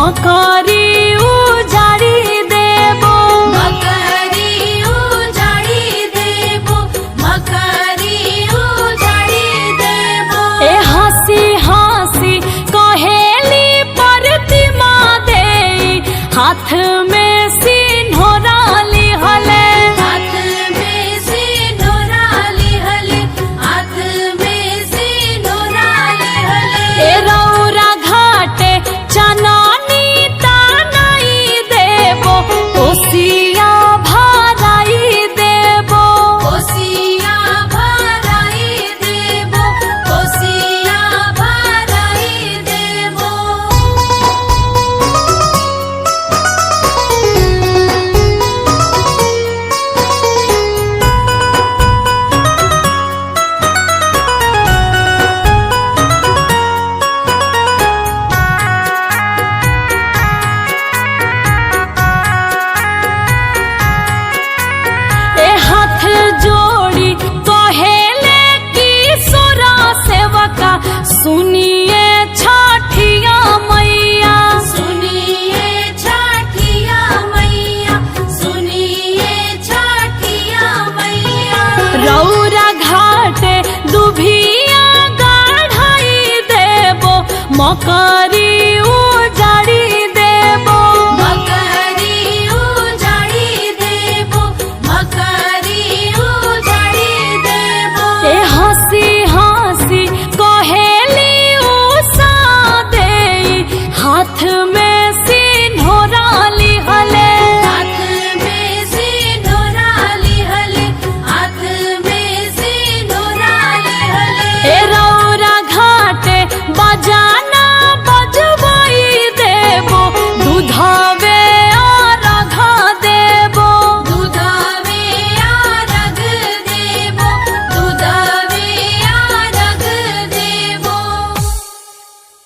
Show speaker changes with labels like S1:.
S1: मकरी उजाड़ी देबो,
S2: मकरी उजाड़ी देबो, मकरी उजाड़ी देबो।
S1: ए हंसी हंसी कहेली प्रतिमा दे, हाथ में सिन्होरा लिहले,
S2: हाथ में सिन्होरा लिहले, हाथ में सिन्होरा लिहले।
S1: ए रौरा घाटे चनानी तानाई देबो, कोसिया भराई देबो,
S2: कोसिया भराई देबो, कोसिया भराई देबो।
S1: ए हाथ जोड़ी कहेले की सोरा सेवका, सुनिए छठिया मैया,
S2: सुनिए छठिया मैया, सुनिए छठिया मैया।
S1: रौरा घाटे दुभिया गाढ़ाई देबो, मकरी